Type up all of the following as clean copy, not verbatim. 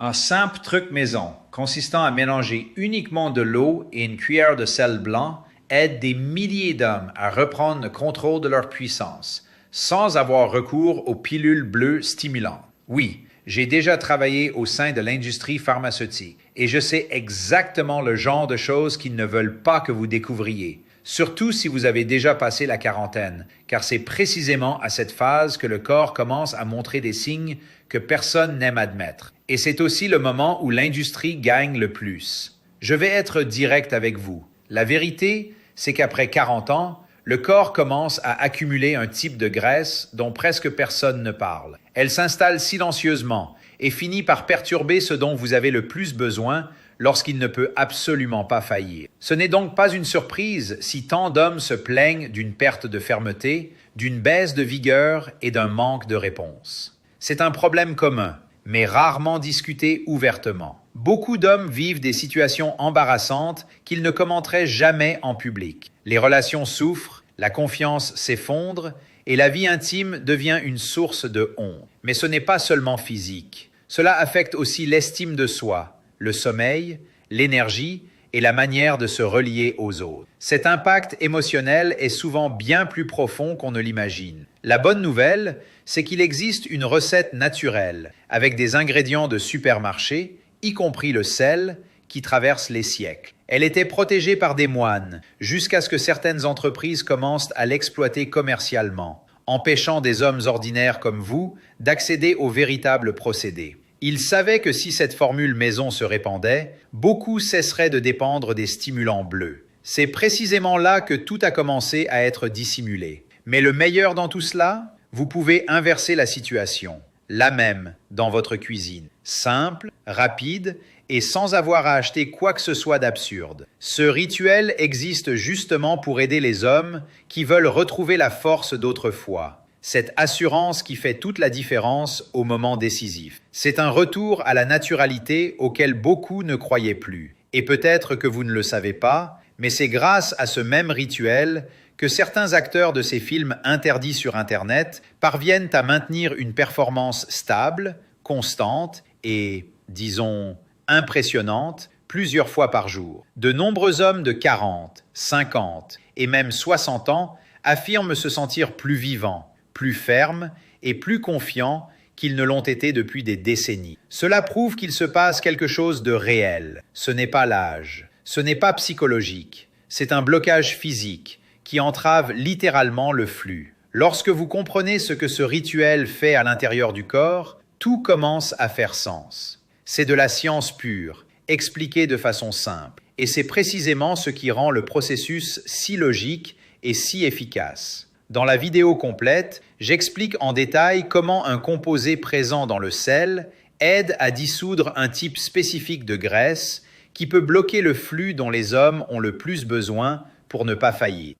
Un simple truc maison, consistant à mélanger uniquement de l'eau et une cuillère de sel blanc, aide des milliers d'hommes à reprendre le contrôle de leur puissance, sans avoir recours aux pilules bleues stimulantes. Oui, j'ai déjà travaillé au sein de l'industrie pharmaceutique et je sais exactement le genre de choses qu'ils ne veulent pas que vous découvriez, surtout si vous avez déjà passé la quarantaine, car c'est précisément à cette phase que le corps commence à montrer des signes que personne n'aime admettre. Et c'est aussi le moment où l'industrie gagne le plus. Je vais être direct avec vous. La vérité, c'est qu'après 40 ans, le corps commence à accumuler un type de graisse dont presque personne ne parle. Elle s'installe silencieusement et finit par perturber ce dont vous avez le plus besoin lorsqu'il ne peut absolument pas faillir. Ce n'est donc pas une surprise si tant d'hommes se plaignent d'une perte de fermeté, d'une baisse de vigueur et d'un manque de réponse. C'est un problème commun, mais rarement discuté ouvertement. Beaucoup d'hommes vivent des situations embarrassantes qu'ils ne commenteraient jamais en public. Les relations souffrent, la confiance s'effondre et la vie intime devient une source de honte. Mais ce n'est pas seulement physique. Cela affecte aussi l'estime de soi, le sommeil, l'énergie et la manière de se relier aux autres. Cet impact émotionnel est souvent bien plus profond qu'on ne l'imagine. La bonne nouvelle, c'est qu'il existe une recette naturelle avec des ingrédients de supermarché, y compris le sel, qui traverse les siècles. Elle était protégée par des moines jusqu'à ce que certaines entreprises commencent à l'exploiter commercialement, empêchant des hommes ordinaires comme vous d'accéder au véritable procédé. Ils savaient que si cette formule maison se répandait, beaucoup cesseraient de dépendre des stimulants bleus. C'est précisément là que tout a commencé à être dissimulé. Mais le meilleur dans tout cela, vous pouvez inverser la situation, la même dans votre cuisine. Simple, rapide et sans avoir à acheter quoi que ce soit d'absurde. Ce rituel existe justement pour aider les hommes qui veulent retrouver la force d'autrefois. Cette assurance qui fait toute la différence au moment décisif. C'est un retour à la naturalité auquel beaucoup ne croyaient plus. Et peut-être que vous ne le savez pas, mais c'est grâce à ce même rituel que certains acteurs de ces films interdits sur Internet parviennent à maintenir une performance stable, constante et, disons, impressionnante plusieurs fois par jour. De nombreux hommes de 40, 50 et même 60 ans affirment se sentir plus vivants, plus fermes et plus confiants qu'ils ne l'ont été depuis des décennies. Cela prouve qu'il se passe quelque chose de réel. Ce n'est pas l'âge, ce n'est pas psychologique, c'est un blocage physique qui entrave littéralement le flux. Lorsque vous comprenez ce que ce rituel fait à l'intérieur du corps, tout commence à faire sens. C'est de la science pure, expliquée de façon simple, et c'est précisément ce qui rend le processus si logique et si efficace. Dans la vidéo complète, j'explique en détail comment un composé présent dans le sel aide à dissoudre un type spécifique de graisse qui peut bloquer le flux dont les hommes ont le plus besoin pour ne pas faillir.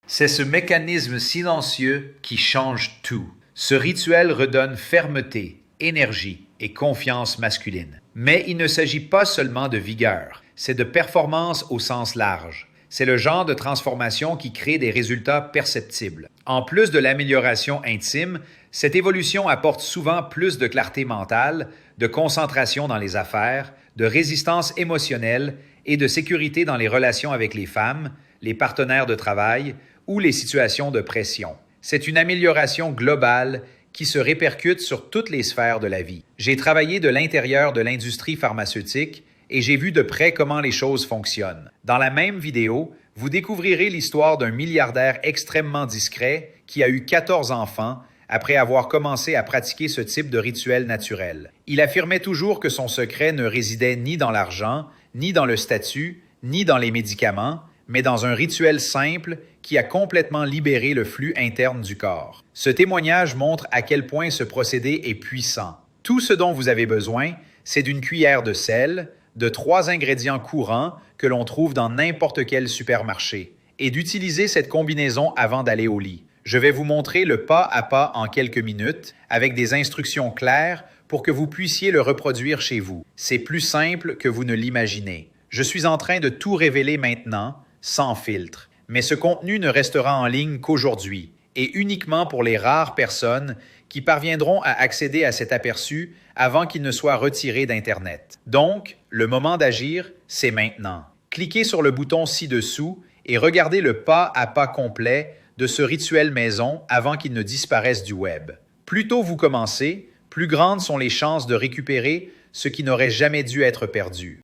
C'est ce mécanisme silencieux qui change tout. Ce rituel redonne fermeté, énergie et confiance masculine. Mais il ne s'agit pas seulement de vigueur, c'est de performance au sens large. C'est le genre de transformation qui crée des résultats perceptibles. En plus de l'amélioration intime, cette évolution apporte souvent plus de clarté mentale, de concentration dans les affaires, de résistance émotionnelle et de sécurité dans les relations avec les femmes, les partenaires de travail ou les situations de pression. C'est une amélioration globale qui se répercute sur toutes les sphères de la vie. J'ai travaillé de l'intérieur de l'industrie pharmaceutique et j'ai vu de près comment les choses fonctionnent. Dans la même vidéo, vous découvrirez l'histoire d'un milliardaire extrêmement discret qui a eu 14 enfants après avoir commencé à pratiquer ce type de rituel naturel. Il affirmait toujours que son secret ne résidait ni dans l'argent, ni dans le statut, ni dans les médicaments, mais dans un rituel simple qui a complètement libéré le flux interne du corps. Ce témoignage montre à quel point ce procédé est puissant. Tout ce dont vous avez besoin, c'est d'une cuillère de sel, de 3 ingrédients courants que l'on trouve dans n'importe quel supermarché, et d'utiliser cette combinaison avant d'aller au lit. Je vais vous montrer le pas à pas en quelques minutes, avec des instructions claires pour que vous puissiez le reproduire chez vous. C'est plus simple que vous ne l'imaginez. Je suis en train de tout révéler maintenant, sans filtre. Mais ce contenu ne restera en ligne qu'aujourd'hui, et uniquement pour les rares personnes qui parviendront à accéder à cet aperçu avant qu'il ne soit retiré d'Internet. Donc, le moment d'agir, c'est maintenant. Cliquez sur le bouton ci-dessous et regardez le pas à pas complet de ce rituel maison avant qu'il ne disparaisse du web. Plus tôt vous commencez, plus grandes sont les chances de récupérer ce qui n'aurait jamais dû être perdu.